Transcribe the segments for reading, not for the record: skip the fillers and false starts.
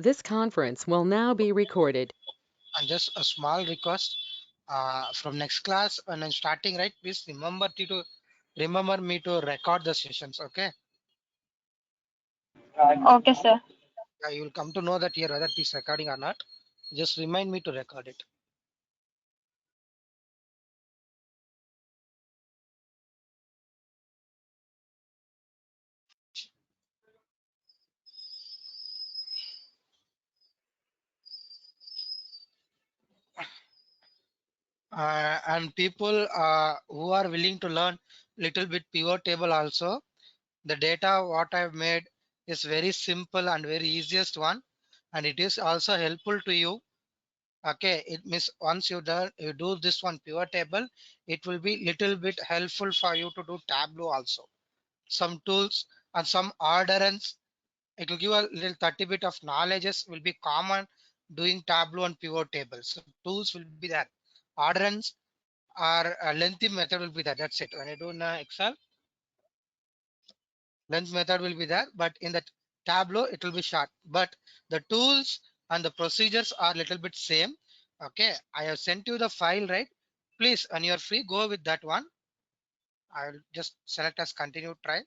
This conference will now be recorded. And just a small request from next class when I'm starting, right? Please remember me to record the sessions. Okay. Okay, sir. You will come to know that here whether it is recording or not. Just remind me to record it. And people who are willing to learn little bit pivot table also, the data what I've made is very simple and very easiest one, and it is also helpful to you. Okay, it means once you do this one pivot table, it will be little bit helpful for you to do Tableau also. Some tools and some orderance, it will give a little 30 bit of knowledges will be common doing Tableau and pivot tables. So tools will be there. Orderance or a lengthy method will be there. That's it. When you do in Excel, length method will be there, but in the Tableau it will be short. But the tools and the procedures are little bit same. Okay, I have sent you the file, right? Please, when you are free, go with that one. I'll just select as continue try.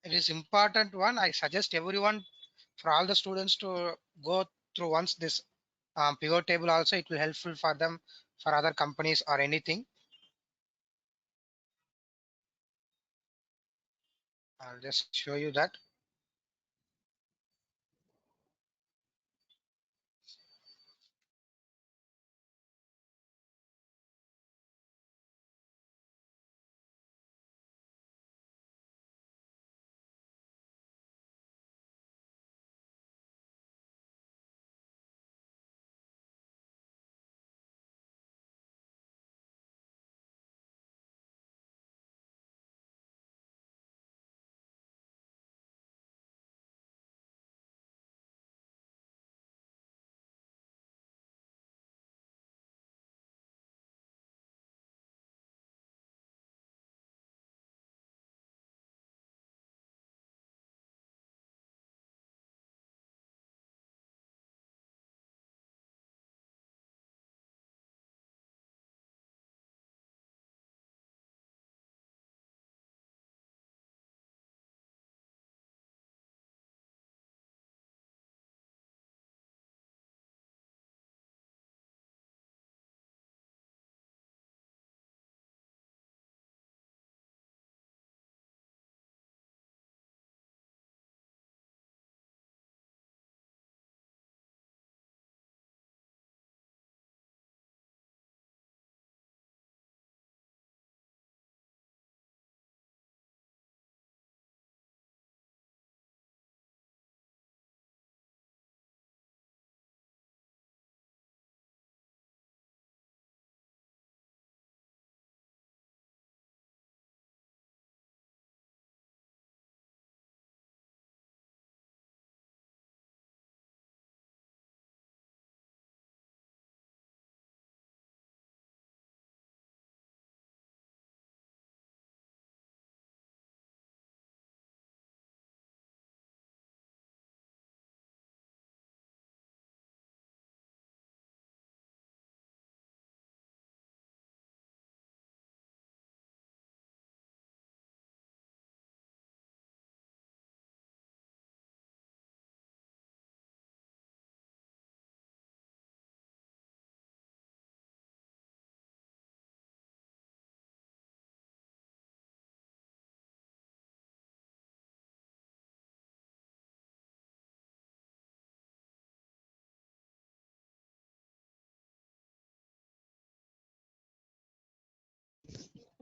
It is important one. I suggest everyone, for all the students, to go through once this pivot table also. It will helpful for them for other companies or anything. I'll just show you that.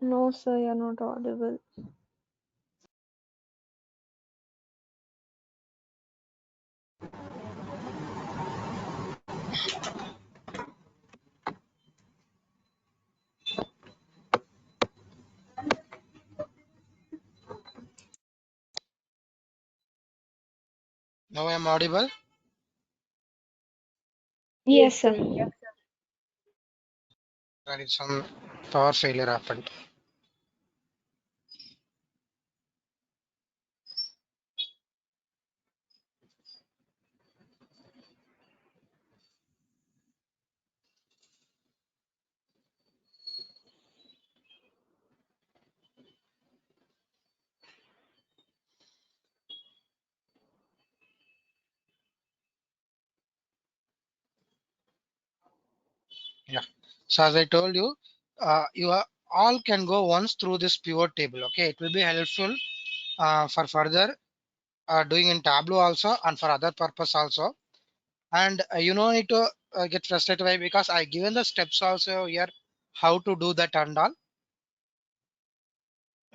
No, sir, you're not audible. Now I am audible. Yes, sir. There is some power failure happened. So as I told you, all can go once through this pivot table. Okay, it will be helpful for further doing in Tableau also and for other purpose also. And you don't need to get frustrated by, because I given the steps also here how to do that and all.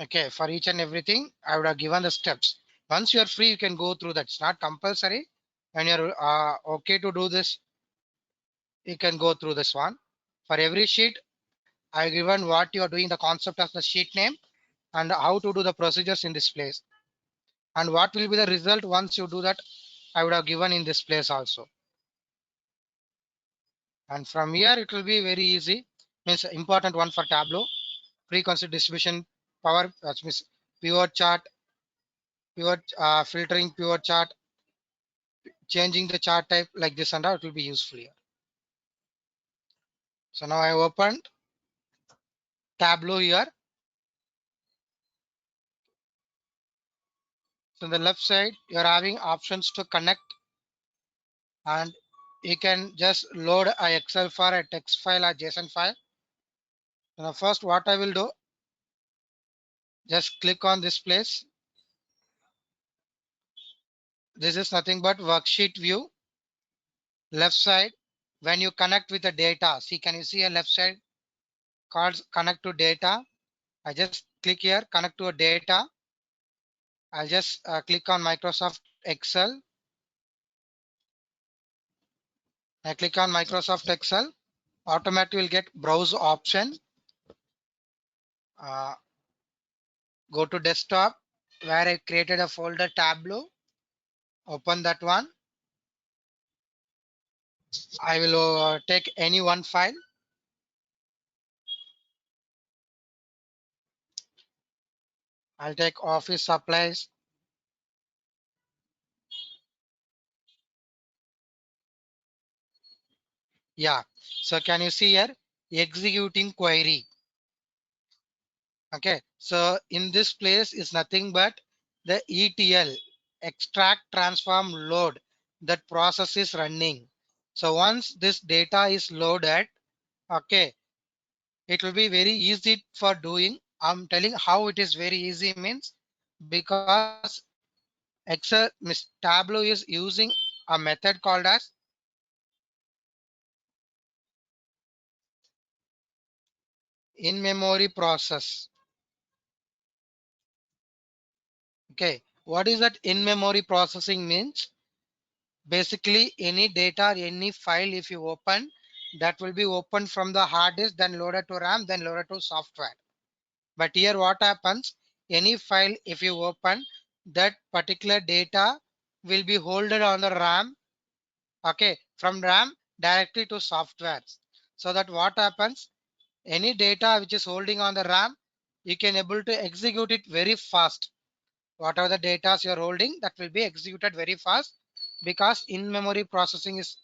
Okay, for each and everything I would have given the steps. Once you are free, you can go through that. It's not compulsory. When you're okay to do this, you can go through this one. For every sheet, I given what you are doing, the concept of the sheet name, and how to do the procedures in this place, and what will be the result once you do that, I would have given in this place also. And from here it will be very easy. Means important one for Tableau: frequency distribution, power, means pivot chart, pivot filtering, pivot chart, changing the chart type like this, and all, it will be useful here. So now I opened Tableau here. So on the left side, you are having options to connect, and you can just load a Excel file, a text file, or JSON file. Now first what I will do, just click on this place. This is nothing but worksheet view. Left side, when you connect with the data, see, can you see a left side called connect to data? I just click here, connect to a data. I'll just click on Microsoft Excel. I click on Microsoft Excel. Automatically will get browse option. Uh, Go to desktop where I created a folder Tableau. Open that one. I will take any one file. I'll take office supplies. Yeah. So can you see here executing query? Okay. So in this place is nothing but the ETL, extract, transform, load, that process is running. So once this data is loaded, okay, it will be very easy for doing. I'm telling how it is very easy means, because Excel Tableau is using a method called as in-memory process. Okay, what is that in-memory processing means? Basically, any data, any file, if you open, that will be opened from the hard disk, then loaded to RAM, then loaded to software. But here what happens, any file if you open, that particular data will be holded on the RAM. Okay, from RAM directly to software. So that what happens, any data which is holding on the RAM, you can able to execute it very fast. Whatever the data you are holding, that will be executed very fast, because in-memory processing is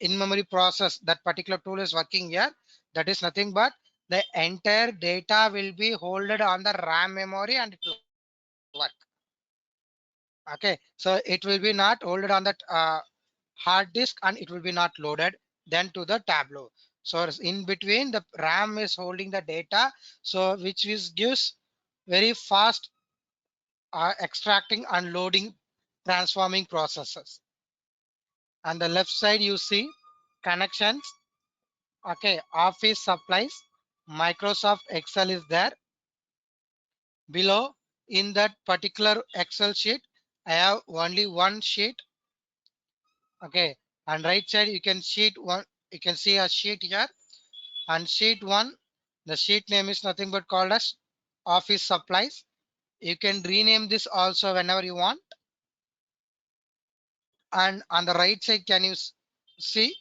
in-memory process, that particular tool is working here. That is nothing but the entire data will be holded on the RAM memory and it will work. Okay, so it will be not holded on that hard disk, and it will be not loaded then to the Tableau. So in between, the RAM is holding the data, so which is gives very fast extracting, unloading, transforming processes. On the left side you see connections. Okay, office supplies, Microsoft Excel is there. Below, in that particular Excel sheet, I have only one sheet. Okay, and right side you can you can see a sheet here, and sheet one, the sheet name is nothing but called as office supplies. You can rename this also whenever you want. And on the right side, can you see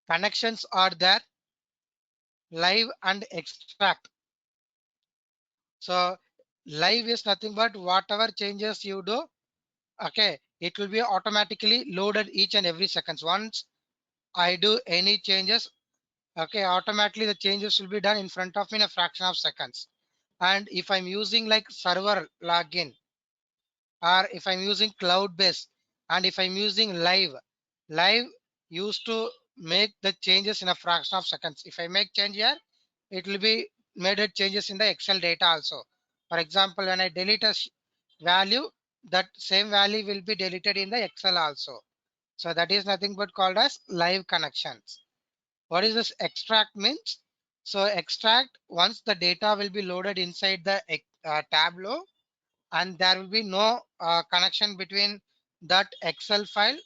connections are there, live and extract. So live is nothing but whatever changes you do, okay, it will be automatically loaded each and every seconds. Once I do any changes, okay, automatically the changes will be done in front of me in a fraction of seconds. And if I'm using like server login, or if I'm using cloud based, and if I'm using live used to make the changes in a fraction of seconds. If I make change here, it will be made it changes in the Excel data also. For example, when I delete a value, that same value will be deleted in the Excel also. So that is nothing but called as live connections. What is this extract means? So extract, once the data will be loaded inside the Tableau, and there will be no connection between that Excel file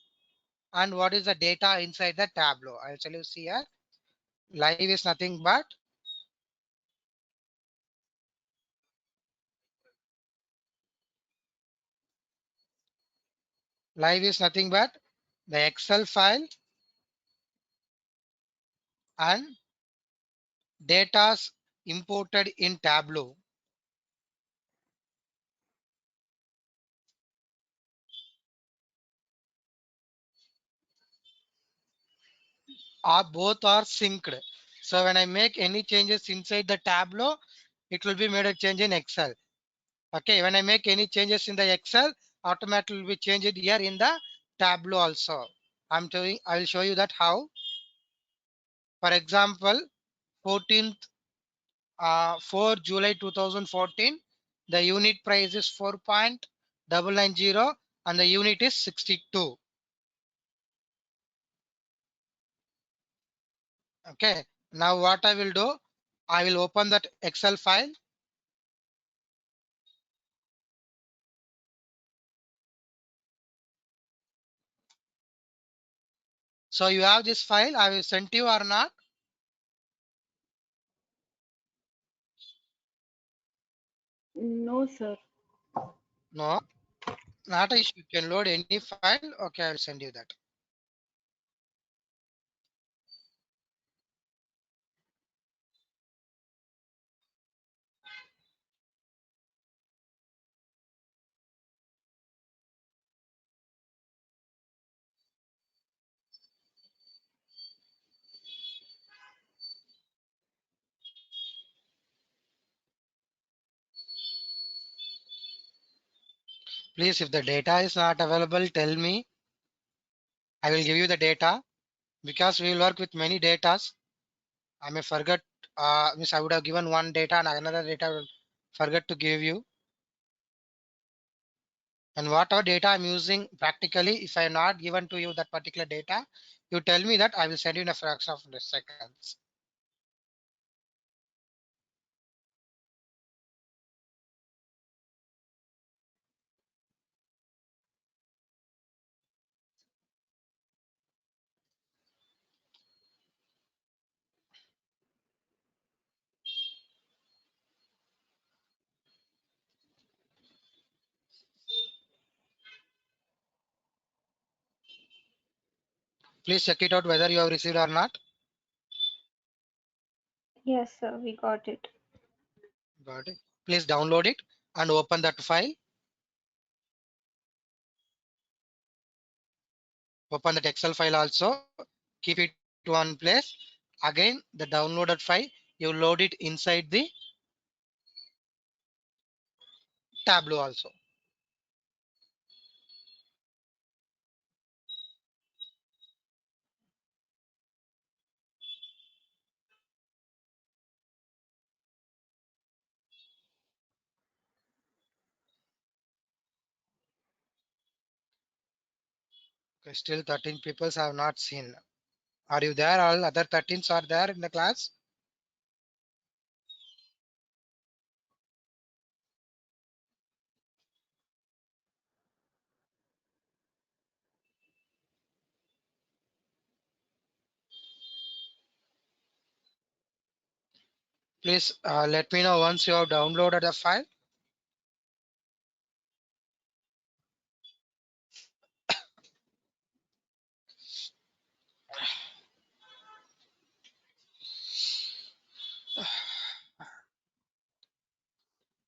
and what is the data inside the Tableau. I'll tell you, see here, live is nothing but the Excel file and datas imported in Tableau are both are synced. So when I make any changes inside the Tableau, it will be made a change in Excel. Okay, when I make any changes in the Excel, automatically will be changed here in the Tableau also. I will show you that how. For example, 14th 4 July 2014, the unit price is 4.990 and the unit is 62. Okay, now what I will do, I will open that Excel file. So you have this file, I will send you or not? No, sir. No, not an issue. You can load any file. Okay, I will send you that. Please, if the data is not available, tell me. I will give you the data because we will work with many datas. I may forget, means I would have given one data and another data I will forget to give you. And whatever data I'm using practically, if I not given to you that particular data, you tell me that I will send you in a fraction of the seconds. Please check it out whether you have received or not. Yes, sir. We got it. Got it. Please download it and open that file. Open that Excel file also. Keep it one place. Again, the downloaded file, you load it inside the Tableau also. Okay, still 13 people have not seen. Are you there? All other 13s are there in the class? Please let me know once you have downloaded the file.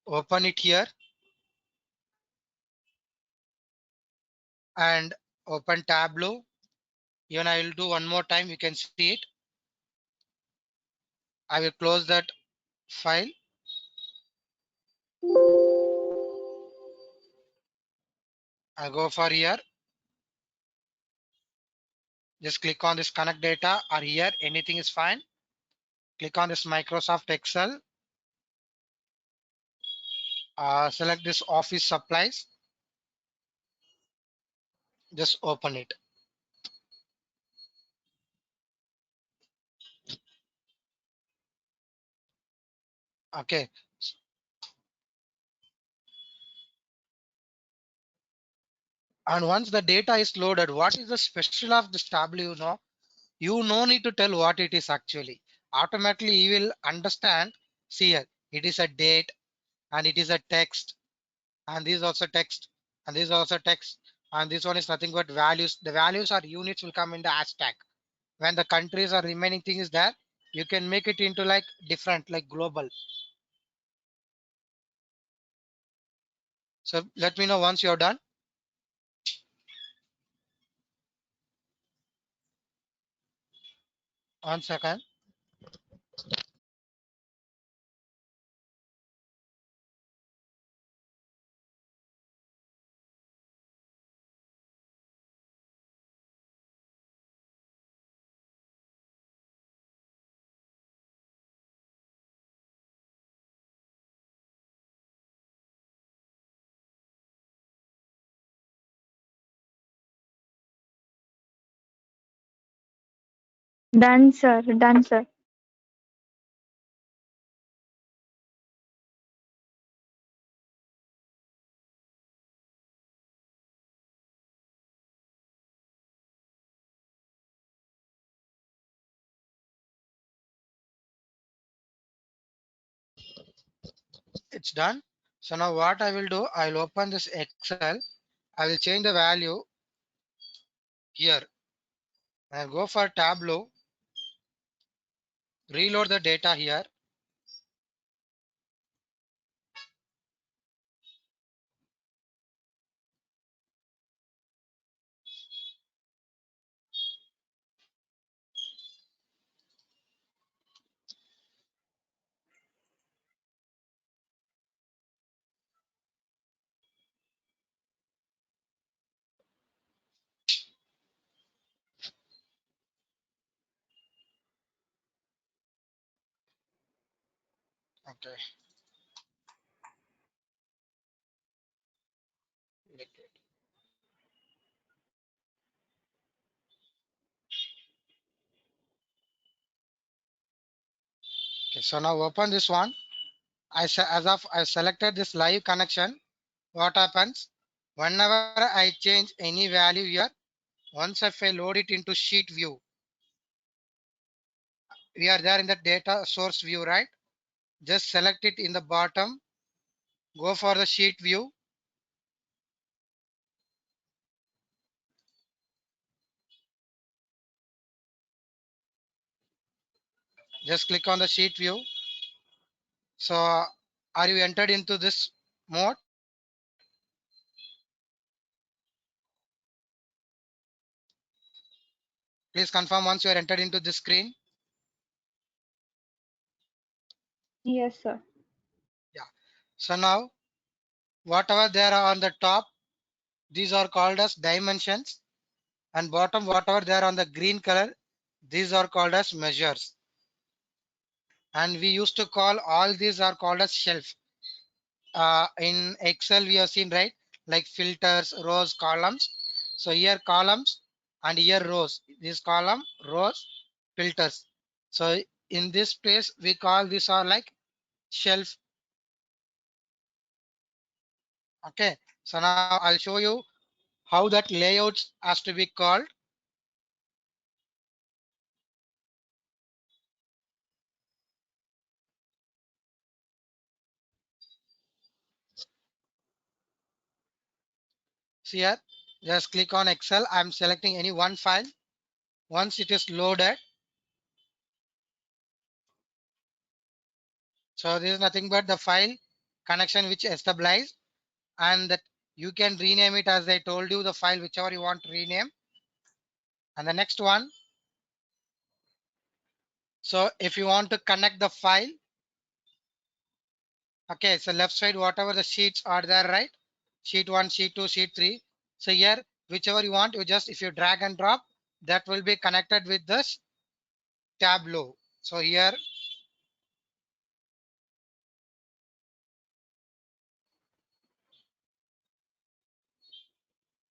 Open it here and open Tableau. Even I will do one more time. You can see it. I will close that file. I go for here. Just click on this connect data, or here anything is fine. Click on this Microsoft Excel. Select this office supplies. Just open it. Okay. And once the data is loaded, what is the special of this table? You no need to tell what it is actually. Automatically you will understand. See here, it is a date and it is a text, and this is also text, and this is also text, and this one is nothing but values. The values or units will come in the hashtag. When the countries or remaining thing is there, you can make it into like different, like global. So let me know once you're done. One second. Done, sir. Done, sir. It's done. So now what I will do, I'll open this Excel. I will change the value here. I'll go for Tableau, reload the data here. Okay. Okay, so now open this one. As of I selected this live connection, what happens? Whenever I change any value here, once if I load it into sheet view, we are there in the data source view, right? Just select it in the bottom, go for the sheet view. Just click on the sheet view. So are you entered into this mode? Please confirm once you are entered into this screen. Yes, sir. Yeah. So now whatever there are on the top, these are called as dimensions, and bottom whatever there on the green color, these are called as measures. And we used to call all these are called as shelf. In Excel we have seen, right, like filters, rows, columns. So here columns and here rows. This column, rows, filters. So in this place we call these are like shelf. Okay, so now I'll show you how that layouts has to be called. See here, just click on Excel. I'm selecting any one file. Once it is loaded, so this is nothing but the file connection which established, and that you can rename it as I told you, the file whichever you want to rename. And the next one, so if you want to connect the file, okay, so left side whatever the sheets are there, right, sheet 1, sheet 2, sheet 3. So here whichever you want, you just if you drag and drop, that will be connected with this Tableau. So here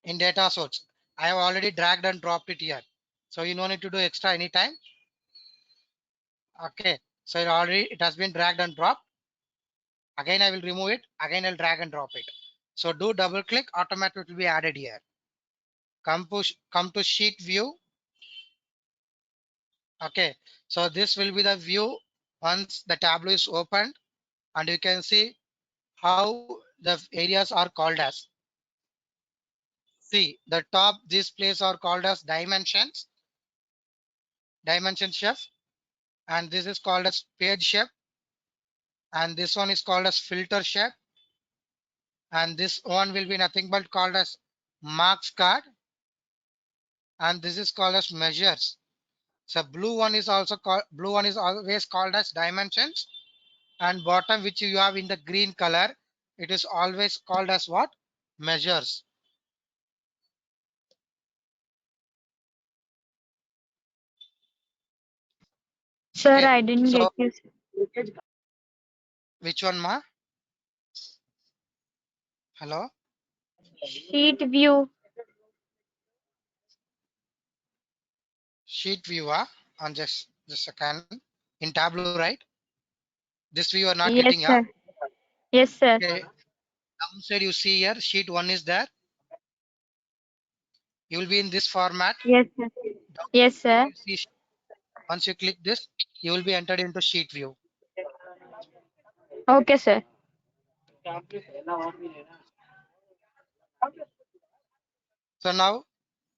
in data source, I have already dragged and dropped it here. So you no need to do extra anytime. Okay. So it has been dragged and dropped. Again, I will remove it. Again, I'll drag and drop it. So do double click, automatically will be added here. Come to sheet view. Okay. So this will be the view once the Tableau is opened, and you can see how the areas are called as. See the top, these places are called as dimensions, dimension shape, and this is called as page shape, and this one is called as filter shape, and this one will be nothing but called as marks card, and this is called as measures. So blue one is also called, blue one is always called as dimensions, and bottom which you have in the green color, it is always called as what? Measures. Sir, Okay. I didn't So get you. which one, ma? Hello? Sheet view. Sheet viewer on just a second. In Tableau, right? This view are not Yes, getting, yeah? sir. Yes, sir. Okay. Downside you see here, sheet one is there. You will be in this format. Yes, sir. Yes, sir. You see, once you click this, you will be entered into sheet view. Okay, sir. So now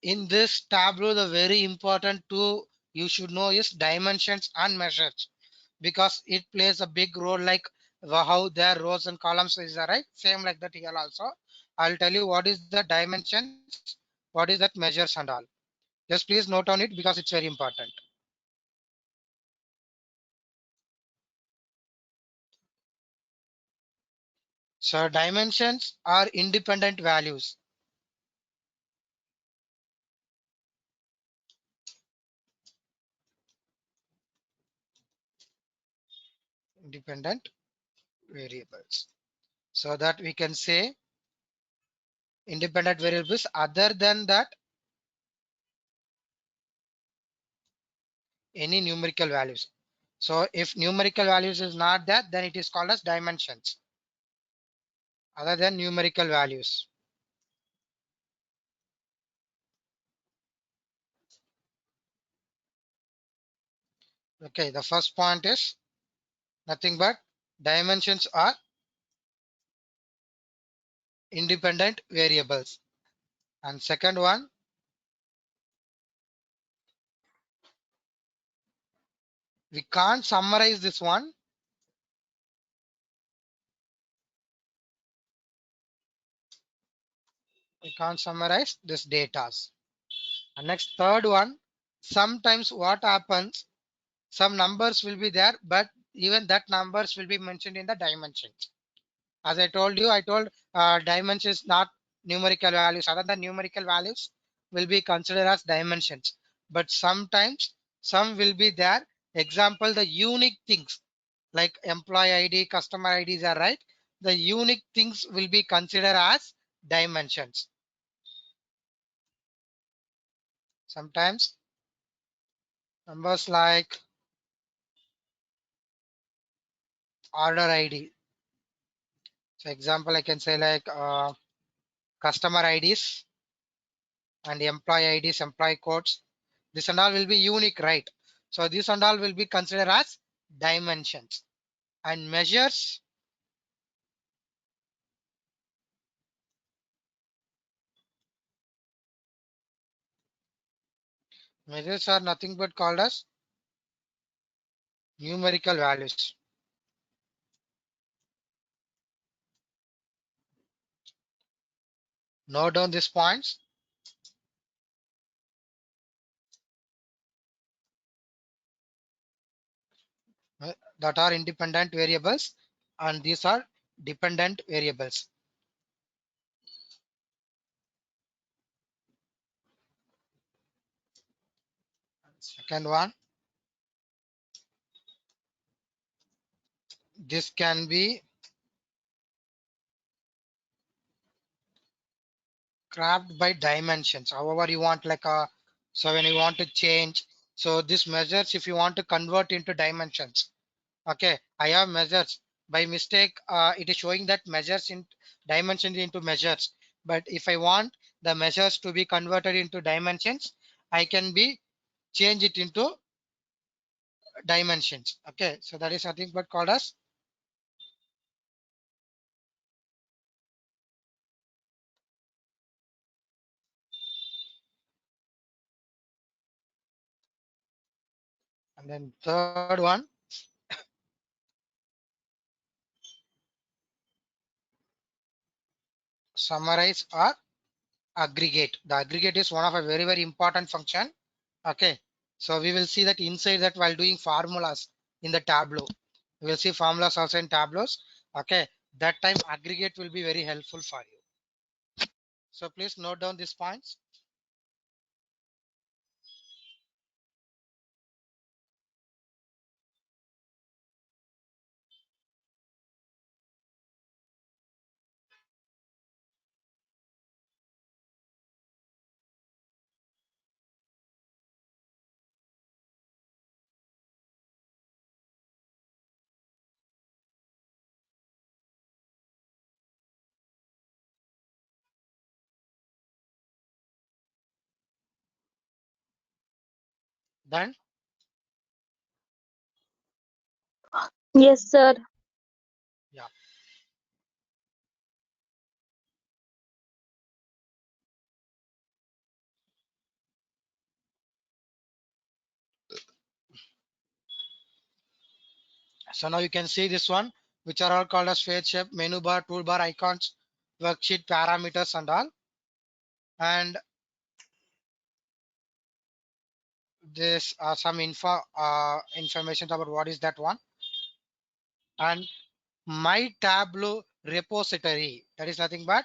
in this Tableau, the very important two you should know is dimensions and measures, because it plays a big role, like how their rows and columns is there, right? Same like that here also. I'll tell you what is the dimensions, what is that measures and all. Just please note on it because it's very important. So dimensions are independent values. Independent variables. So that we can say independent variables other than that any numerical values. So if numerical values is not that, then it is called as dimensions other than numerical values. Okay, the first point is nothing but dimensions are independent variables. And second one, we can't summarize this one. We can't summarize this data. And next third one, sometimes what happens, some numbers will be there, but even that numbers will be mentioned in the dimensions. As I told you, I told dimensions not numerical values. Other than numerical values will be considered as dimensions. But sometimes some will be there. Example, the unique things like employee ID, customer IDs are right. The unique things will be considered as dimensions. Sometimes numbers like order ID. So example, I can say like customer IDs and employee IDs, employee codes. This and all will be unique, right? So this and all will be considered as dimensions. And measures, measures are nothing but called as numerical values. Note down these points. That are independent variables, and these are dependent variables. Second one, this can be grabbed by dimensions, however you want, like a, so when you want to change, so this measures if you want to convert into dimensions. Okay, I have measures by mistake, it is showing that measures in dimensions into measures, but if I want the measures to be converted into dimensions, I can be change it into dimensions. Okay, so that is nothing but called as and then third one, summarize or aggregate. The aggregate is one of a very important function. Okay, so we will see that inside that while doing formulas in the Tableau, we will see formulas also in Tableaus. Okay, that time aggregate will be very helpful for you. So please note down these points. Then Yes, sir. yeah, so now you can see this one, which are all called as face shape, menu bar, toolbar, icons, worksheet, parameters, and all. And this some information about what is that one. And my Tableau repository, that is nothing but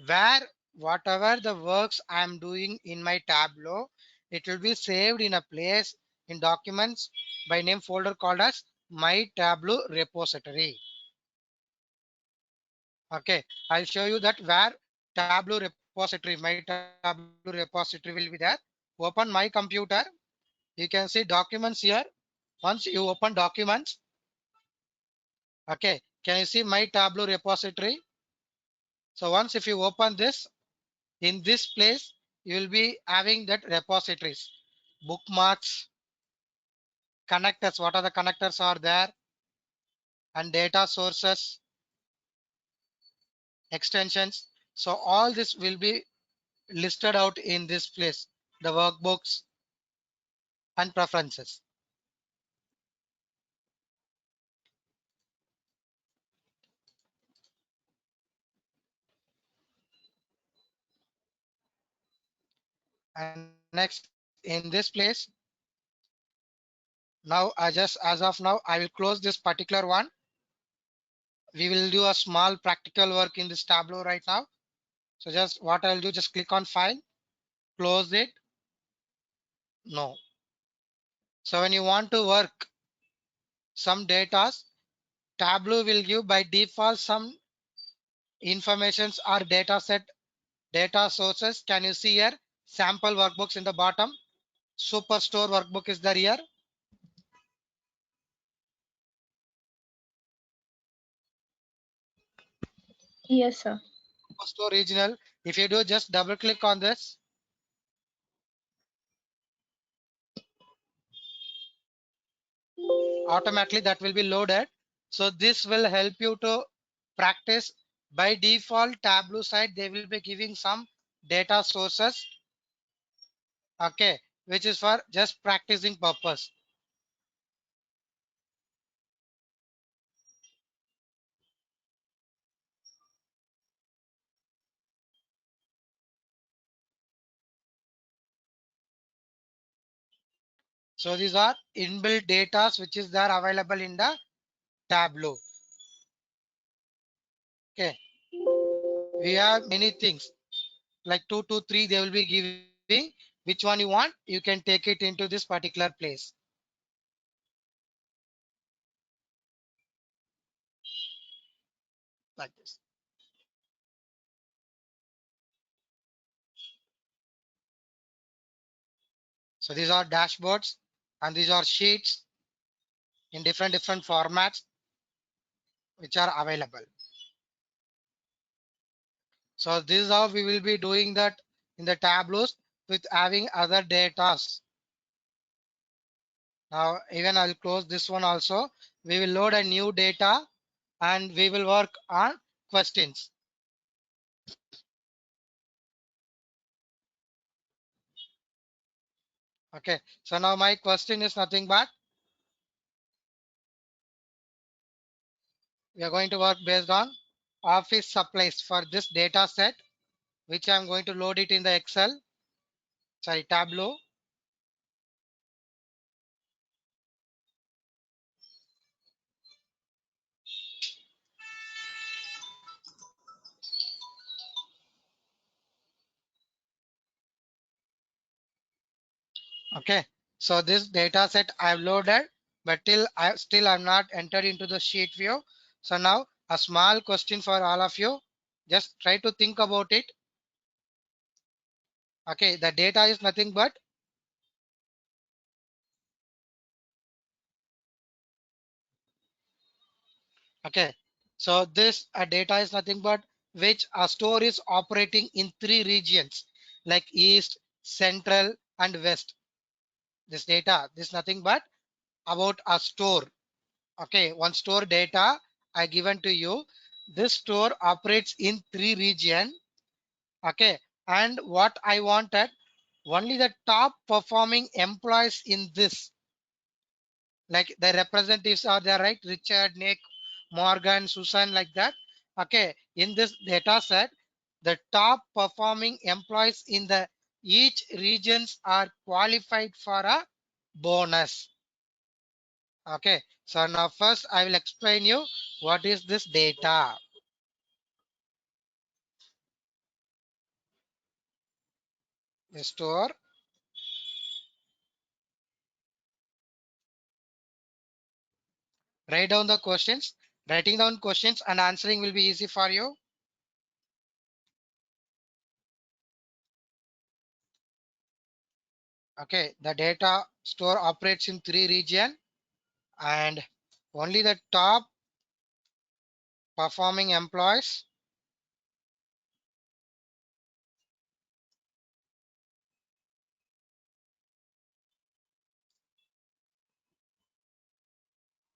where whatever the works I am doing in my Tableau, it will be saved in a place in documents by name folder called as my Tableau repository. Okay, I'll show you that where Tableau repository, my Tableau repository will be there. Open my computer, you can see documents here. Once you open documents, okay, can you see my Tableau repository? So once if you open this, in this place, you will be having that repositories, bookmarks, connectors, what are the connectors are there, and data sources, extensions. So all this will be listed out in this place, the workbooks and preferences. And next in this place, now I just as of now, I will close this particular one. We will do a small practical work in this Tableau right now. So just what I'll do, just click on file, close it. No. So when you want to work some data, Tableau will give by default some informations or data set data sources. Can you see here? Sample workbooks in the bottom. Superstore workbook is there here. Yes, sir. Superstore regional. If you do just double click on this, automatically that will be loaded. So this will help you to practice. By default Tableau side, they will be giving some data sources. Okay, which is for just practicing purpose. So these are inbuilt data which is there available in the Tableau. Okay, we have many things like 2 to 3 they will be giving. which one you want, you can take it into this particular place. Like this. So these are dashboards and these are sheets in different formats which are available. So this is how we will be doing that in the Tableaus with having other datas. Now even I'll close this one also. We will load a new data and we will work on questions. Okay, so now my question is nothing but we are going to work based on office supplies for this data set, which I'm going to load it in the Excel, sorry, Tableau. Okay, so this data set I've loaded, but I'm not entered into the sheet view. So now a small question for all of you. Just try to think about it. Okay, the data is nothing but okay. So this data is nothing but which a store is operating in 3 regions like East, Central, and West. This data, this is nothing but about a store. Okay, one store data I given to you. This store operates in 3 regions. Okay, and what I wanted, only the top performing employees in this, like the representatives are there, right? Richard, Nick, Morgan, Susan, like that. Okay, in this data set, the top performing employees in the each regions are qualified for a bonus. Okay, so now first I will explain you what is this data. Store, write down the questions. Writing down questions and answering will be easy for you. Okay, the data store operates in 3 regions and only the top performing employees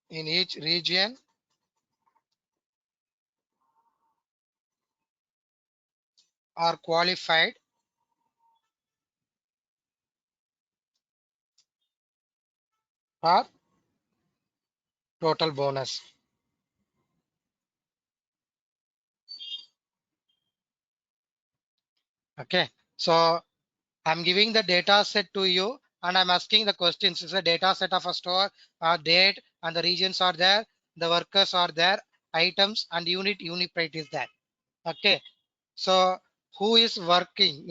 in each region are qualified for total bonus. Okay, so I'm giving the data set to you and I'm asking the questions. Is a data set of a store, date, and the regions are there, the workers are there, items and unit rate is there. Okay, so who is working?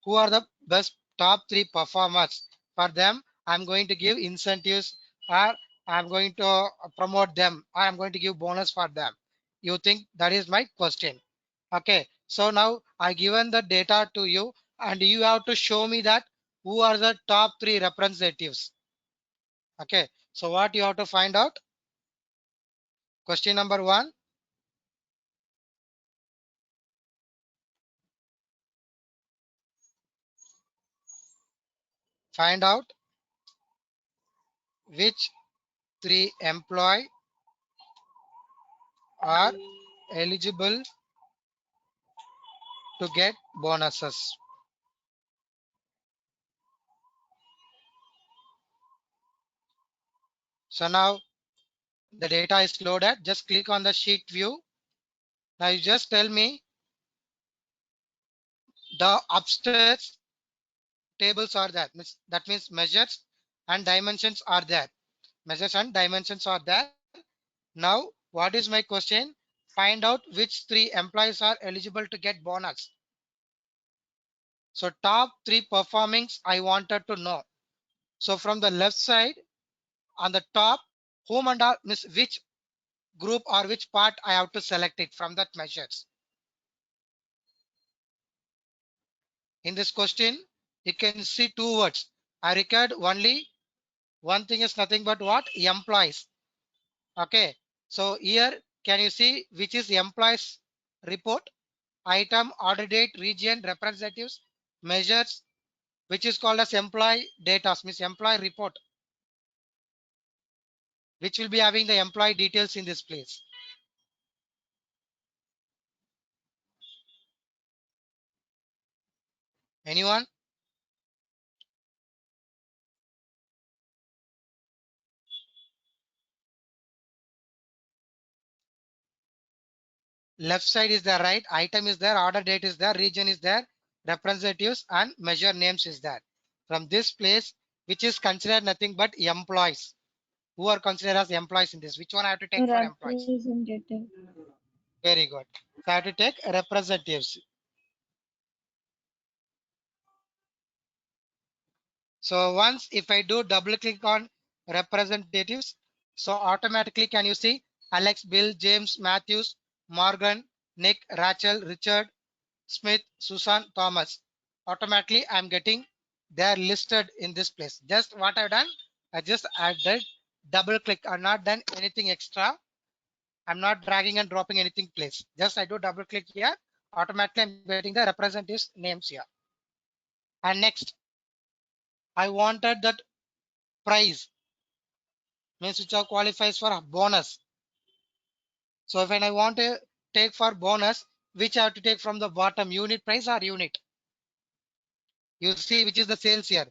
Who are the best top 3 performers? For them, I'm going to give incentives or I'm going to promote them or I'm going to give bonus for them. You think that is my question? Okay, so now I given the data to you and you have to show me that who are the top 3 representatives. Okay, so what you have to find out? Question number 1. Find out which 3 employee are eligible to get bonuses. So now the data is loaded. Just click on the sheet view. Now you just tell me the upstairs tables are there. That means measures and dimensions are there. Measures and dimensions are there. Now, what is my question? Find out which 3 employees are eligible to get bonus. So top 3 performings I wanted to know. So from the left side on the top, whom and all means which group or which part I have to select it from that measures. In this question, you can see 2 words. I required only one thing is nothing but what? Employees. Okay. So here, can you see which is employees report? Item, order date, region, representatives, measures, which is called as employee data, means employee report, which will be having the employee details in this place. Anyone? Left side is there, right? Item is there, order date is there, region is there, representatives and measure names is there. From this place, which is considered nothing but employees. Who are considered as employees in this? Which one I have to take for employees? Representative. Very good. So I have to take representatives. So once if I do double click on representatives, so automatically can you see Alex, Bill, James, Matthews, Morgan, Nick, Rachel, Richard, Smith, Susan, Thomas. Automatically I'm getting they're listed in this place. Just what I've done, I just added double click. I'm not done anything extra. I'm not dragging and dropping anything place. Just I do double click here. Automatically I'm getting the representatives names here. And next, I wanted that price means which are qualifies for a bonus. So when I want to take for bonus, which I have to take from the bottom, unit price or unit? You see which is the sales here.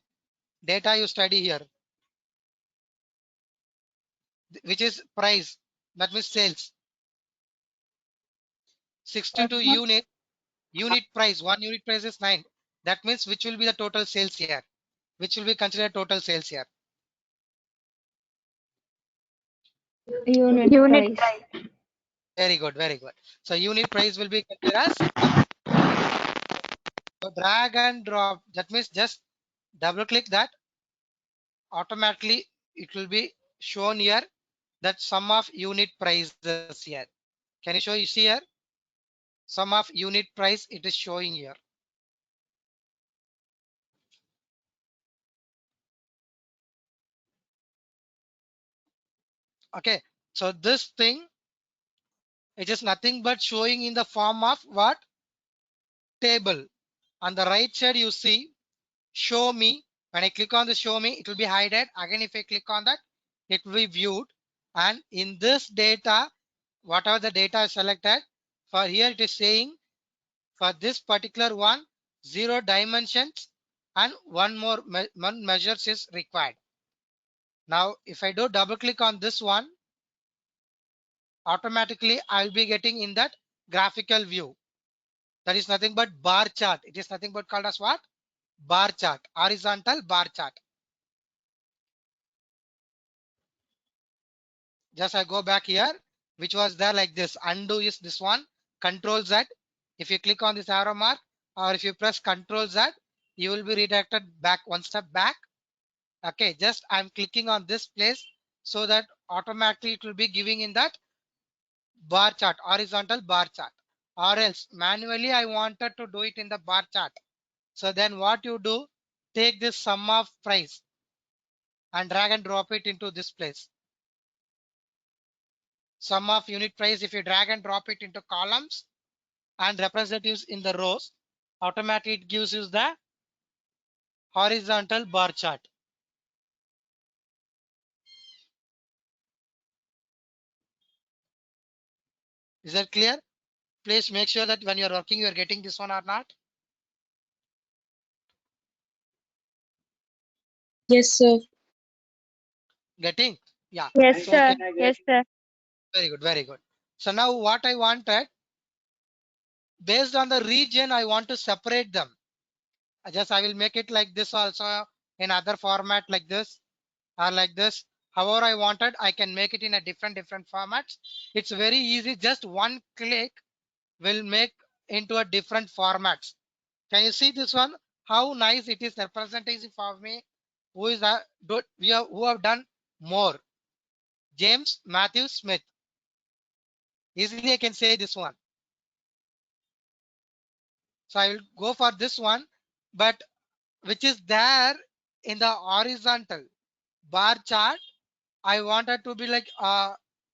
Data you study here, which is price. That means sales. 62 unit, unit price. One unit price is 9. That means which will be the total sales here? Which will be considered total sales here? Unit price. Very good, very good. So unit price will be considered as so drag and drop. That means just double click that. Automatically it will be shown here that sum of unit prices here. Can you show you see here? Sum of unit price it is showing here. Okay. So this thing it is nothing but showing in the form of what? Table. On the right side you see show me. When I click on the show me, it will be hidden. Again, if I click on that, it will be viewed. And in this data, whatever the data is selected, for here it is saying for this particular one, 0 dimensions and one more one measures is required. Now, if I do double click on this one, automatically I'll be getting in that graphical view. That is nothing but bar chart. It is nothing but called as what? Bar chart, horizontal bar chart. Just I go back here, which was there like this. Undo is this one. Control Z. If you click on this arrow mark or if you press Control Z, you will be redirected back one step back. Okay, just I'm clicking on this place so that automatically it will be giving in that bar chart, horizontal bar chart. Or else manually I wanted to do it in the bar chart. So then what you do, take this sum of price and drag and drop it into this place. Sum of unit price, if you drag and drop it into columns and representatives in the rows, automatically it gives you the horizontal bar chart. Is that clear? Please make sure that when you're working, you're getting this one or not. Yes, sir. Getting? Yeah. Yes, So sir. okay. Yes, sir. Very good, very good. So now what I wanted, based on the region, I want to separate them. I will make it like this also in other format like this or like this. However I wanted, I can make it in a different formats. It's very easy. Just one click will make into a different formats. Can you see this one? how nice it is representing for me. Who is who have done more? James Matthew Smith. Easily I can say this one. So I will go for this one, but which is there in the horizontal bar chart. I wanted to be like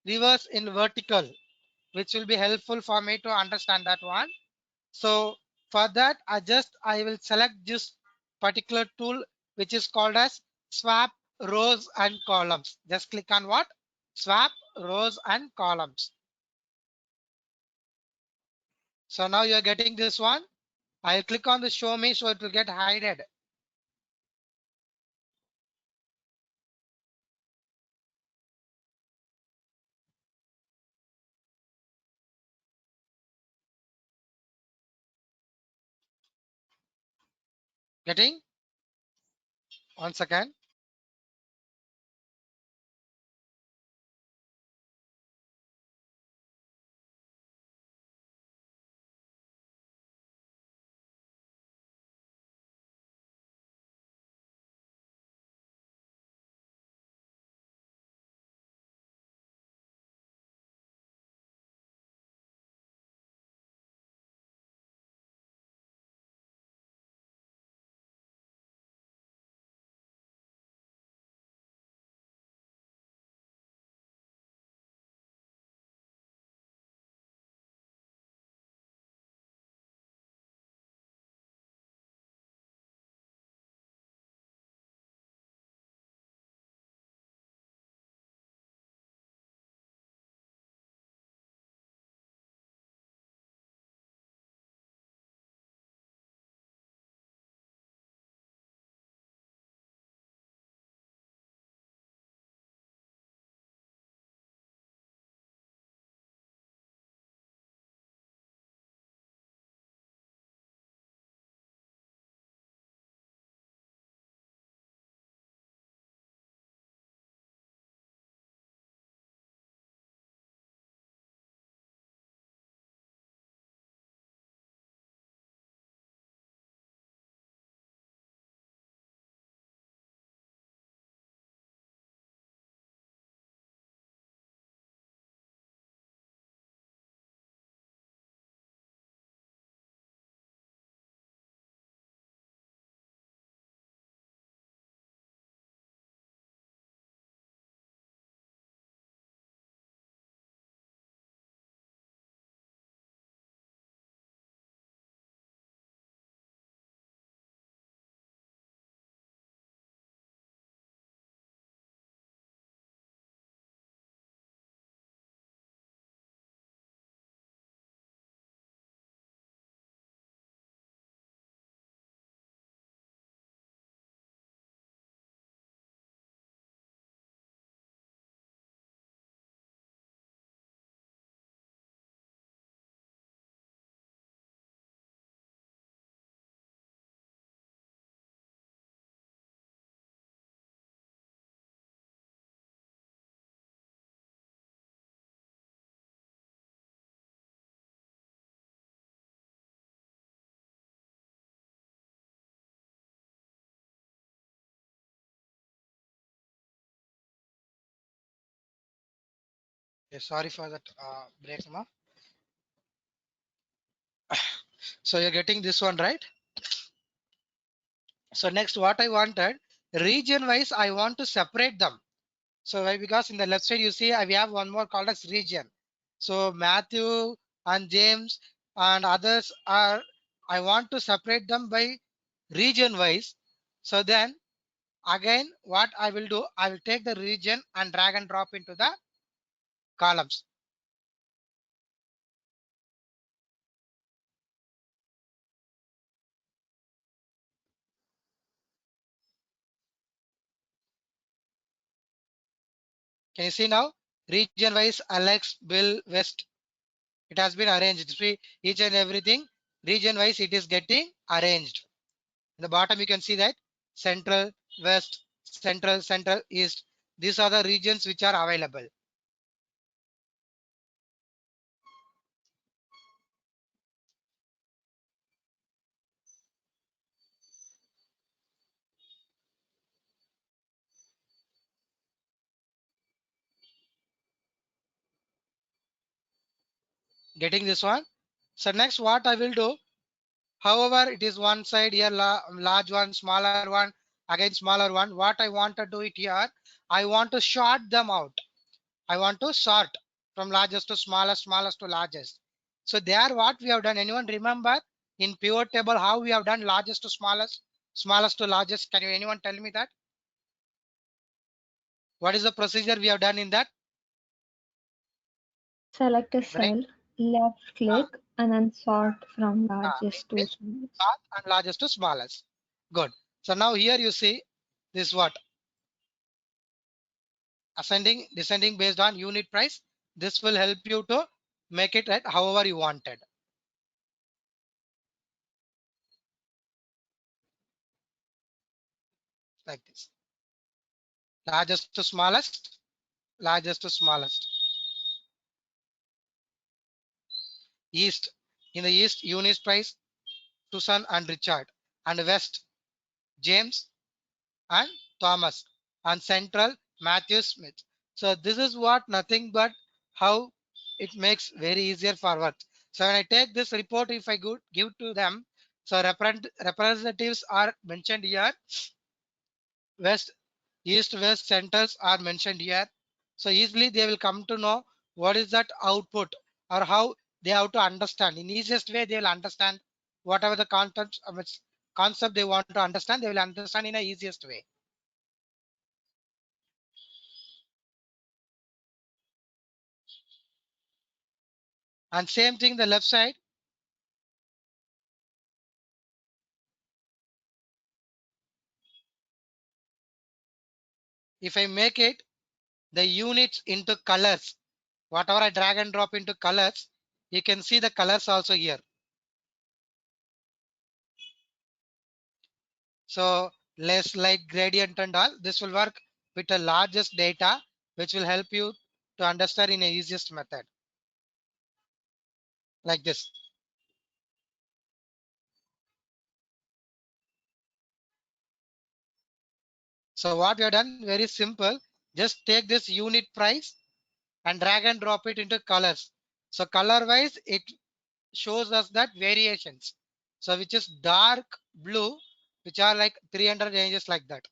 reverse in vertical, which will be helpful for me to understand that one. So for that, I will select this particular tool, which is called as swap rows and columns. Just click on what? Swap rows and columns. So now you're getting this one. I'll click on the show me so it will get hidden. Getting? One second. Okay, sorry for that break, ma. So you're getting this one, right? So next, what I wanted, region wise, I want to separate them. So why? Because in the left side, you see, we have one more called as region. So Matthew and James and others are, I want to separate them by region wise. So then again, what I will do, I will take the region and drag and drop into the columns. Can you see now? Region wise, Alex, Bill, West. It has been arranged. See, each and everything region wise, it is getting arranged. In the bottom, you can see that central, west, central, central, east. These are the regions which are available. Getting this one? So next what I will do, however it is one side here, large one, smaller one, again smaller one. What I want to do it here, I want to sort them out. I want to sort from largest to smallest, smallest to largest. So there what we have done, anyone remember in pivot table how we have done largest to smallest, smallest to largest? Can you anyone tell me that? What is the procedure we have done in that? Select a Right? cell, left click, and then sort from largest to Means smallest. sort and largest to smallest. Good. So now here you see this what? Ascending, descending based on unit price. This will help you to make it right however you wanted. Like this. Largest to smallest, largest to smallest. East. In the east, unit price, Susan and Richard. And west, James and Thomas. And central, Matthew Smith. So this is what nothing but how it makes very easier for work. So when I take this report, if I give to them, so representatives are mentioned here. West, east, west centers are mentioned here. So easily they will come to know what is that output or how they have to understand. In easiest way, they will understand whatever the concept they want to understand, they will understand in a easiest way. And same thing the left side. If I make it the units into colors, whatever I drag and drop into colors, you can see the colors also here. So less like gradient and all, this will work with the largest data, which will help you to understand in a easiest method. Like this. So what we have done, very simple. Just take this unit price and drag and drop it into colors. So color wise, it shows us that variations. So which is dark blue, which are like 300 ranges like that,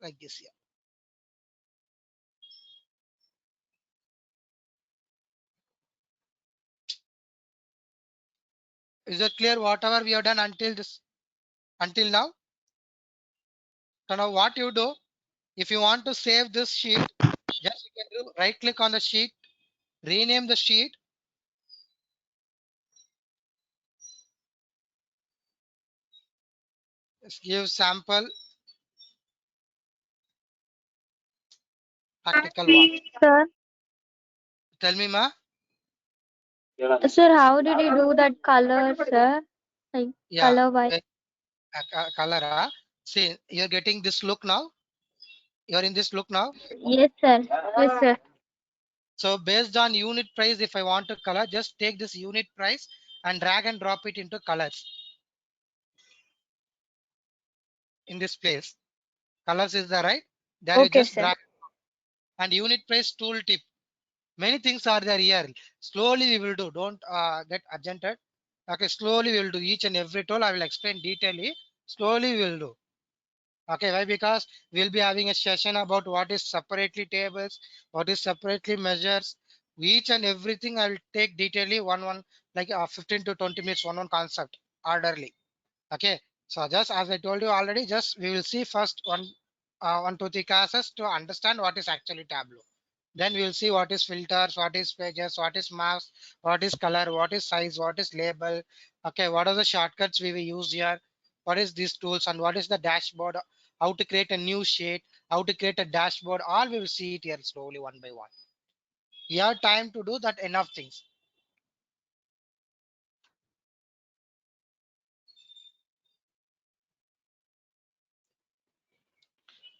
like this here. Is it clear whatever we have done until this, until now? So now what you do, if you want to save this sheet, just you can do right click on the sheet, rename the sheet, just give sample practical one. Sir, Tell me, ma. sir, how did you do that color, sir? Like Yeah, color wise? color. See, you're getting this look now. You're in this look now. Yes, sir. Yes, sir. So based on unit price, if I want to color, just take this unit price and drag and drop it into colors in this place. Colors is the right. There you Okay, just sir. drag and unit price tooltip. Many things are there here. Slowly we will do. Don't get urgented. Okay, slowly we will do each and every tool. I will explain detailedly. Slowly we will do. Okay, why? Because we'll be having a session about what is separately tables, what is separately measures. Each and everything I will take detailedly one like 15 to 20 minutes one concept orderly. Okay, so just as I told you already, just we will see first one two three classes to understand what is actually Tableau. Then we will see what is filters, what is pages, what is maps, what is color, what is size, what is label. Okay, what are the shortcuts we will use here? What is these tools and what is the dashboard? How to create a new sheet, how to create a dashboard. All we will see it here slowly one by one. We have time to do that enough things.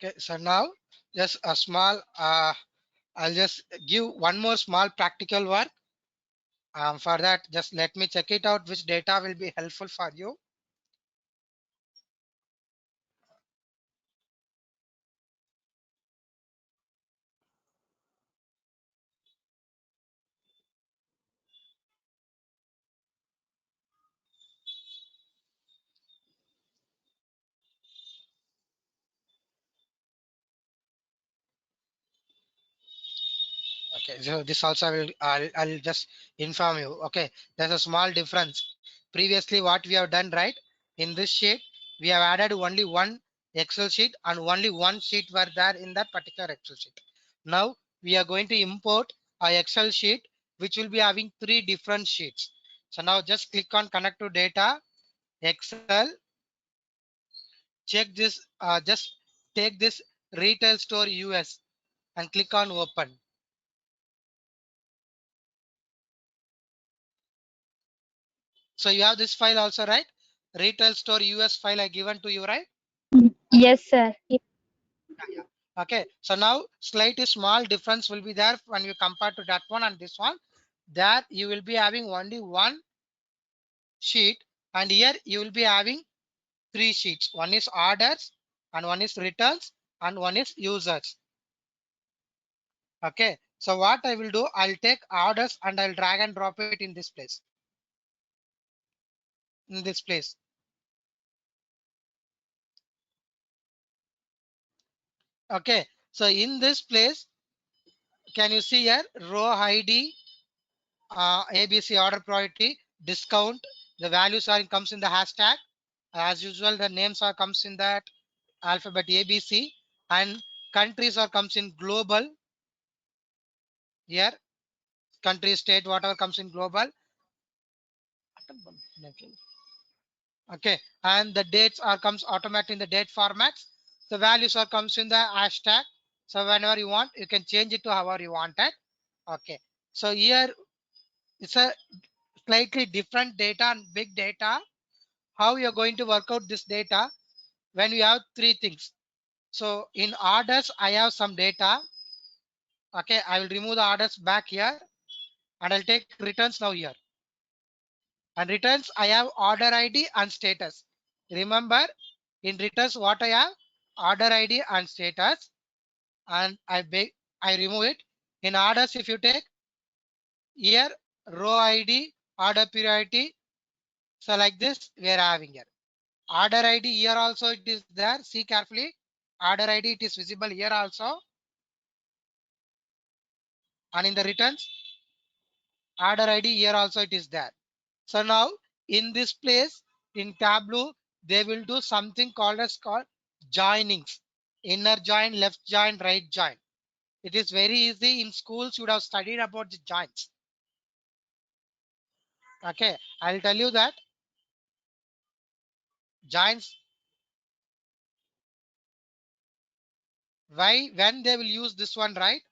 Okay, so now just a small I'll just give one more small practical work. For that, just let me check it out which data will be helpful for you. Okay, so this also I'll just inform you. Okay, there's a small difference. Previously, what we have done, right? In this sheet, we have added only one Excel sheet and only one sheet were there in that particular Excel sheet. Now we are going to import a Excel sheet which will be having three different sheets. So now just click on connect to data, Excel, check this, just take this retail store US and click on open. So you have this file also, right? Retail store US file I given to you, right? Yes, sir. Okay. So now slightly small difference will be there when you compare to that one and this one. There you will be having only one sheet, and here you will be having three sheets. One is orders, and one is returns, and one is users. Okay. So what I will do, I'll take orders and I'll drag and drop it in this place. In this place. Okay. So in this place, can you see here row ID, ABC order priority, discount, the values are comes in the hashtag. As usual, the names are comes in that alphabet ABC, and countries are comes in global. Here, country, state, whatever comes in global. Okay, and the dates are comes automatically in the date formats. The values are comes in the hashtag. So whenever you want, you can change it to however you want it. Okay, so here it's a slightly different data and big data. How you're going to work out this data when you have three things. So in orders, I have some data. Okay, I will remove the orders back here and I'll take returns now here. And returns, I have order ID and status. Remember, in returns, what I have? Order ID and status. And I remove it. In orders, if you take here, row ID, order priority. So like this, we are having here. Order ID here also it is there. See carefully. Order ID it is visible here also. And in the returns, order ID here also it is there. So now in this place in Tableau, they will do something called joinings. Inner join, left join, right join. It is very easy. In schools, you would have studied about the joins. Okay, I'll tell you that joins. Why? When they will use this one, right?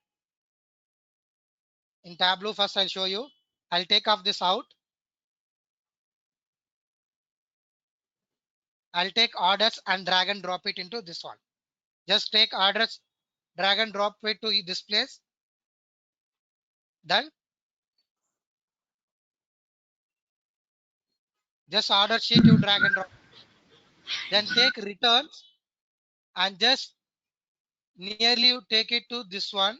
In Tableau, first I'll show you. I'll take off this out. I'll take orders and drag and drop it into this one. Just take orders, drag and drop it to this place. Done. Just order sheet you drag and drop. Then take returns and just nearly you take it to this one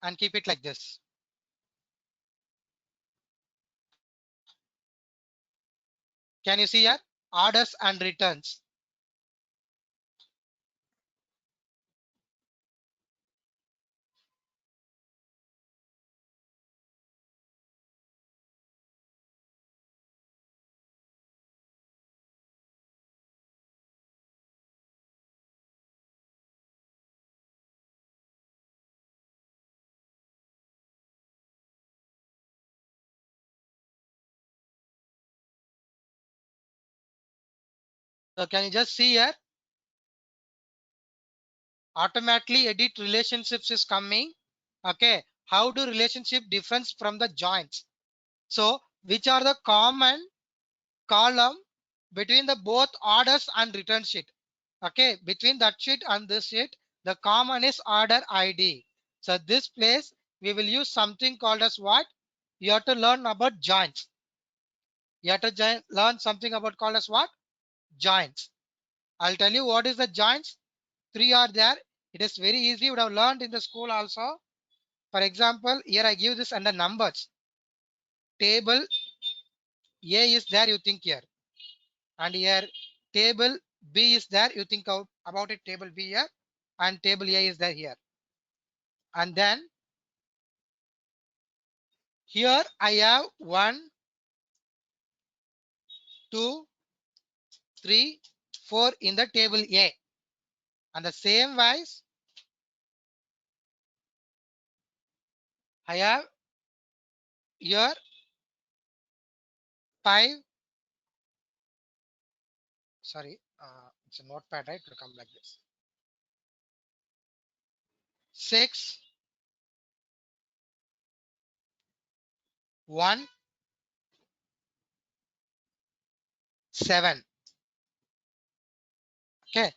and keep it like this. Can you see here? Orders and returns. So can you just see here? Automatically edit relationships is coming. Okay. How do relationship difference from the joins? So which are the common column between the both orders and return sheet? Okay. Between that sheet and this sheet, the common is order ID. So this place we will use something called as what? You have to learn about joins. You have to learn something about called as what? Joins. I'll tell you what is the joins. Three are there. It is very easy. You would have learned in the school also. For example, here I give this under numbers. Table A is there, you think here. And here table B is there, you think about it, table B here. And table A is there here. and then here I have 1, 2, 3, 4 in the table A, and the same wise I have here 5, sorry, it's a notepad, right? To come like this, 6, 1, 7. Okay,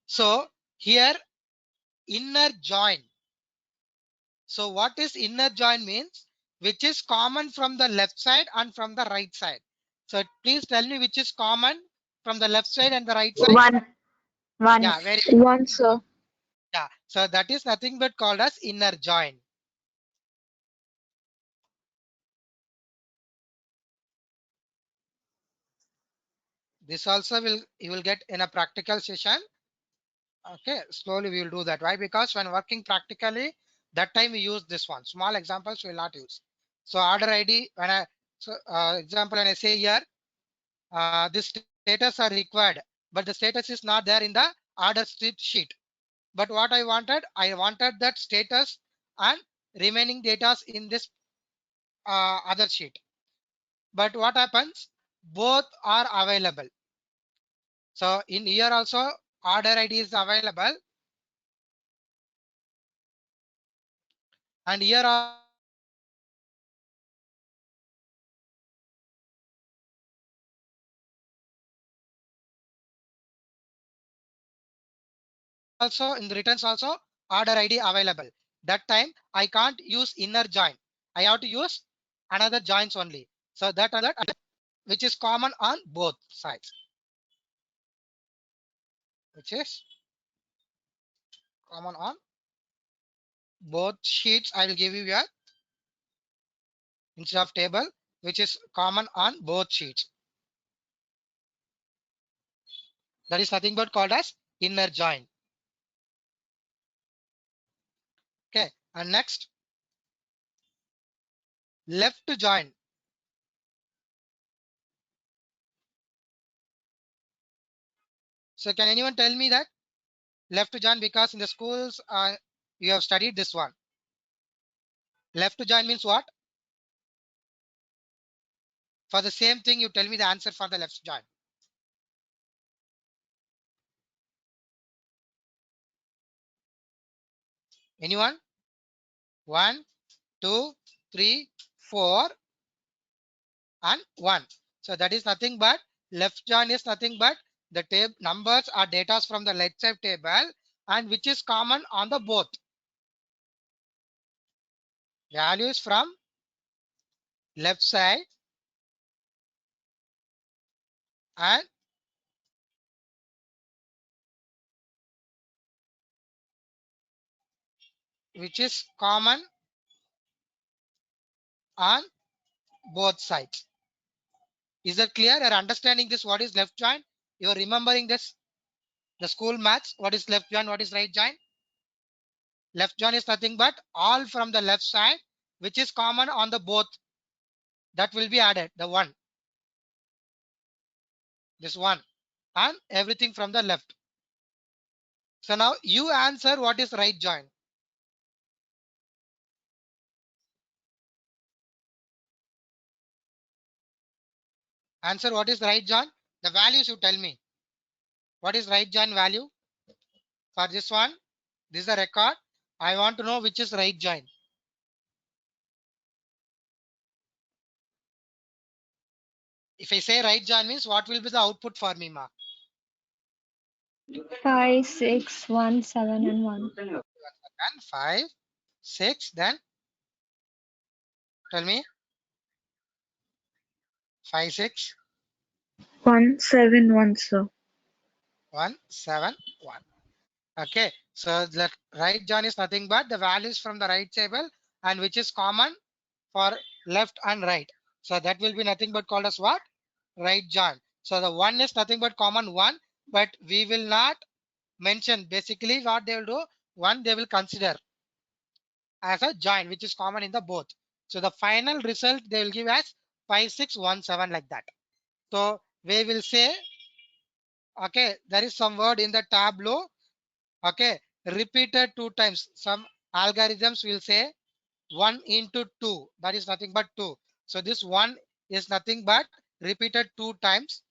so here inner join. So what is inner join means? Which is common from the left side and from the right side. So please tell me which is common from the left side and the right side. One. Yeah, very One, sir. yeah. So that is nothing but called as inner join. This also you will get in a practical session. Okay, slowly we will do that. Why? Because when working practically, that time we use this one. Small examples we will not use. So order ID, when I example when I say here, this status are required, but the status is not there in the order sheet. But what I wanted that status and remaining data in this other sheet. But what happens? Both are available. So in here also order ID is available, and here also in the returns also order ID available. That time I can't use inner join. I have to use another joins only. So that which is common on both sides, which is common on both sheets. I will give you here instead of table, which is common on both sheets. That is nothing but called as inner join. Okay, and next left to join. So can anyone tell me that left to join? Because in the schools you have studied this one. Left to join means what? For the same thing, you tell me the answer for the left to join. Anyone? 1, 2, 3, 4, and 1. So that is nothing but left join is nothing but the table numbers are data from the left side table and which is common on the both. Values from left side and which is common on both sides. Is that clear? You're understanding this? What is left join? You're remembering this? The school maths. What is left join? What is right join? Left join is nothing but all from the left side, which is common on the both. That will be added. The one. This one. And everything from the left. So now you answer what is right join. Answer what is right join. The values you tell me. What is right join value? For this one, this is the record. I want to know which is right join. If I say right join means what will be the output for me, ma? 5, 6, 1, 7, and 1. And 5, 6, then tell me 5, 6, 1, 7, 1, sir. 1, 7, 1. Okay, so the right join is nothing but the values from the right table and which is common for left and right. So that will be nothing but called as what? Right join. So the one is nothing but common one, but we will not mention basically what they will do. One they will consider. as a join, which is common in the both. So the final result they will give as 5617 like that. So we will say, okay, there is some word in the tableau, okay, repeated two times. Some algorithms will say 1 into 2, that is nothing but 2. So this 1 is nothing but repeated two times.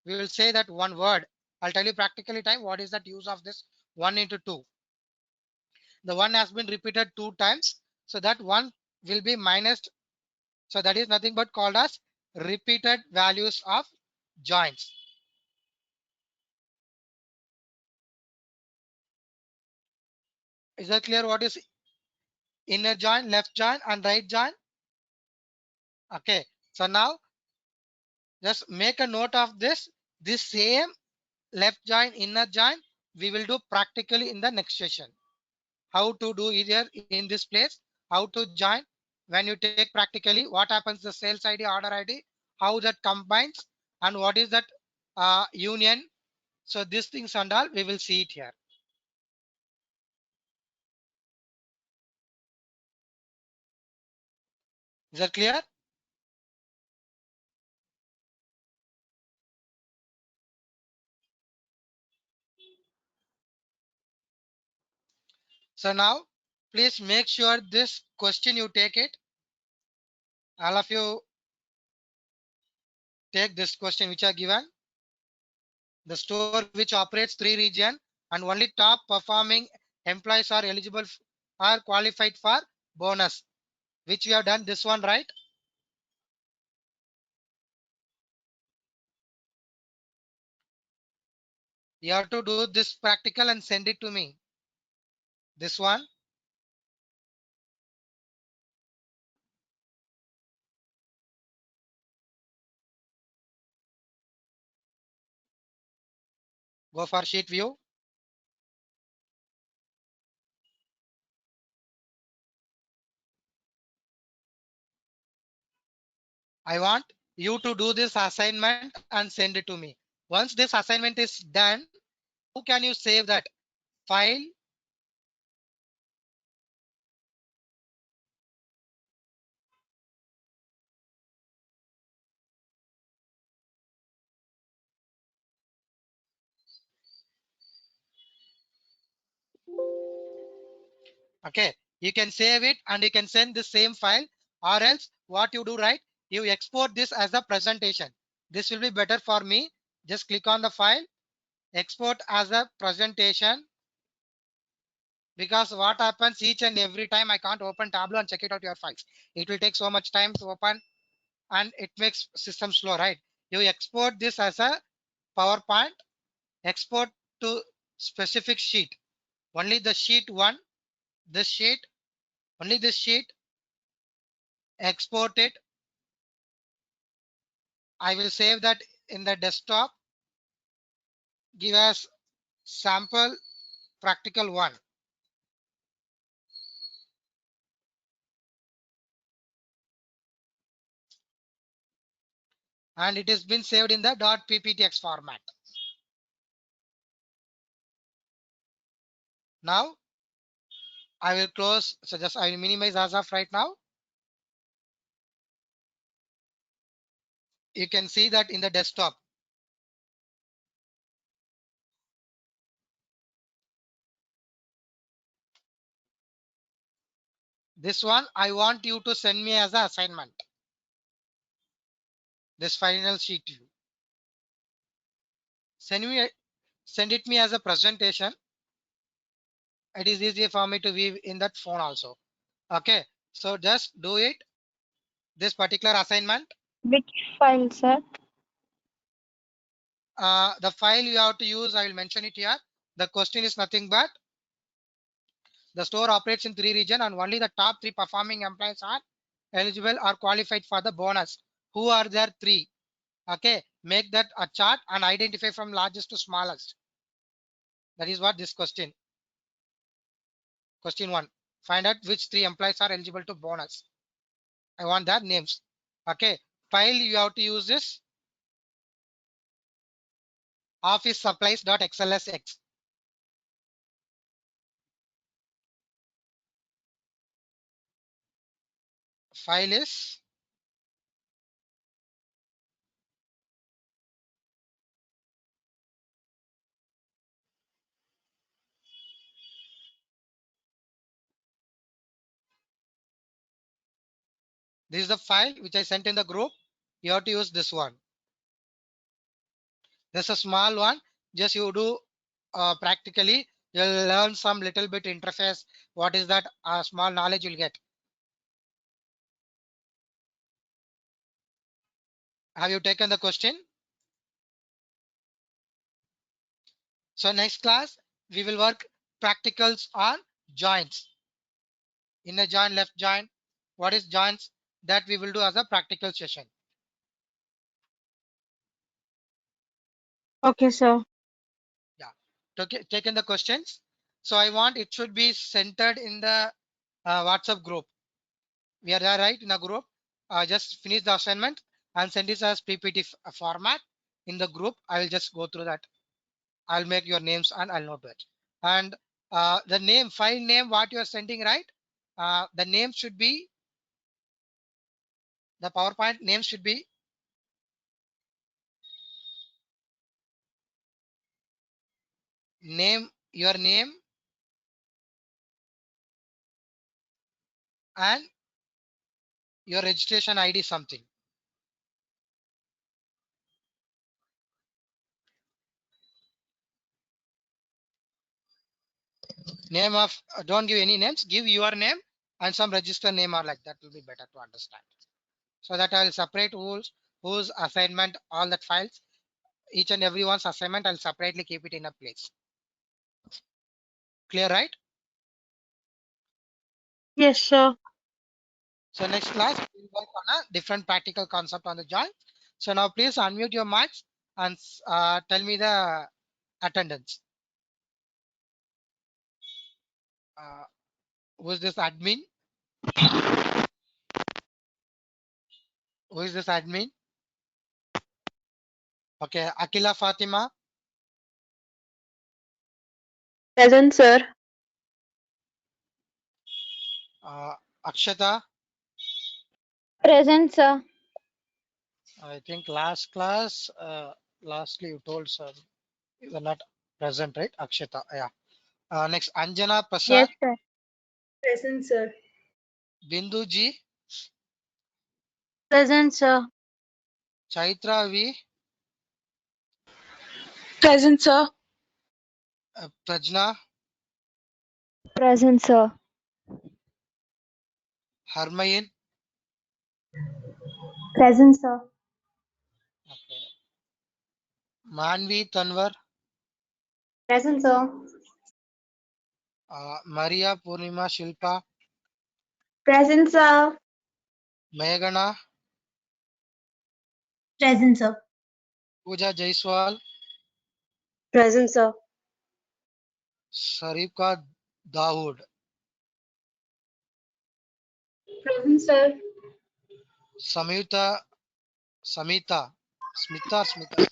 We will say that one word. I'll tell you practically time what is that use of this 1 into 2. The 1 has been repeated two times, so that 1 will be minus. So that is nothing but called as repeated values of joins. Is that clear what is inner join, left join and right join? Okay, so now just make a note of this. This same left join, inner join, we will do practically in the next session. How to do either in this place, how to join when you take practically, what happens the sales ID, order ID, how that combines, and what is that union. So these things and all we will see it here. Is that clear? So now please make sure this question you take it. All of you take this question which are given. The store which operates 3 region and only top performing employees are eligible are qualified for bonus, which we have done this one, right? You have to do this practical and send it to me. This one. Go for sheet view. I want you to do this assignment and send it to me. Once this assignment is done, how can you save that file? Okay, you can save it and you can send the same file, or else what you do, right, you export this as a presentation. This will be better for me. Just click on the file, export as a presentation, because what happens each and every time I can't open Tableau and check it out your files. It will take so much time to open and it makes system slow, right? You export this as a PowerPoint, export to specific sheet, only the sheet one, this sheet, only this sheet, export it. I will save that in the desktop, give us sample practical one. And it has been saved in the .pptx format. Now I will close, so just I will minimize as of right now. You can see that in the desktop. This one I want you to send me as an assignment. This final sheet view. Send it me as a presentation. It is easier for me to view in that phone also. Okay, so just do it. This particular assignment. Which file, sir? The file you have to use, I will mention it here. The question is nothing but the store operates in 3 regions and only the top 3 performing employees are eligible or qualified for the bonus. Who are there 3? Okay, make that a chart and identify from largest to smallest. That is what this question. Question 1. Find out which 3 employees are eligible to bonus. I want their names. Okay, file you have to use this office supplies.xlsx. file is this is the file which I sent in the group. You have to use this one. There's a small one. Just you do practically. You'll learn some little bit interface. What is that? Small knowledge you'll get. Have you taken the question? So next class, we will work practicals on joints. Inner joint, left joint. What is joints? That we will do as a practical session. Okay, sir. Yeah. Taken the questions. So I want it should be centered in the WhatsApp group. We are there, right, in a group. Just finish the assignment and send it as PPT format in the group. I will just go through that. I'll make your names and I'll note it. And the name, file name, what you are sending, right? The name should be, the PowerPoint name should be your name and your registration ID something. Name of, don't give any names, give your name and some register name or like that will be better to understand. So that I'll separate whose assignment, all that files, each and everyone's assignment, I'll separately keep it in a place. Clear, right? Yes, sir. So next class, we'll work on a different practical concept on the joint. So now please unmute your mics and tell me the attendance. Who is this admin? Who is this admin? Okay, Akila Fatima, Present, sir. Akshata. Present, sir. I think last class, lastly you told sir you were not present, right? Akshata, yeah. Next, Anjana Prasad, Yes, sir. Present, sir. Bindu Ji, Present, sir. Chaitra V, Present, sir. Prajna, Present, sir. Harmayin, Present, sir. okay. Manvi Tanwar, Present, sir. Maria Purnima Shilpa, Present, sir. Meghana, Present, sir. Pooja Jaiswal, Present, sir. Sarika Dawood, Present, sir. Samita, Smita, Smita, Smita.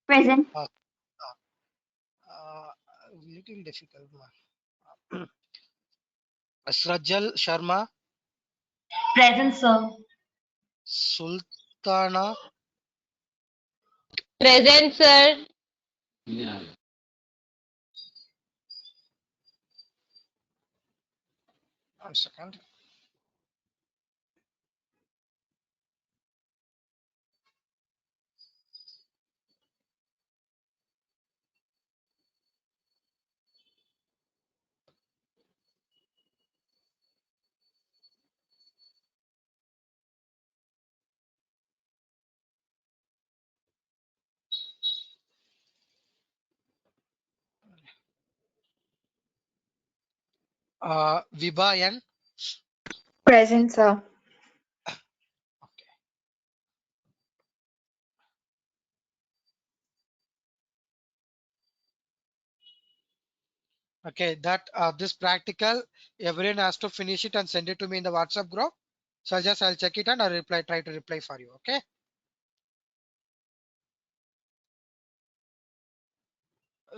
Present. uh, little difficult. Srajal Sharma, Present, sir. Sultana, Present, sir. one second. Vibha N. Present, sir. Okay. Okay, that this practical, everyone has to finish it and send it to me in the WhatsApp group. So I'll check it and I'll try to reply for you. Okay.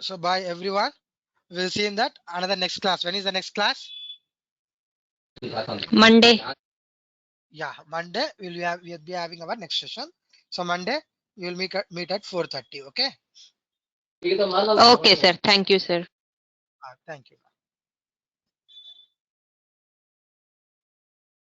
So bye everyone. We'll see in that another next class. When is the next class? Monday. Yeah, Monday we'll be having our next session. So Monday we will meet at 4:30. Okay. Okay, sir. Thank you, sir. Thank you.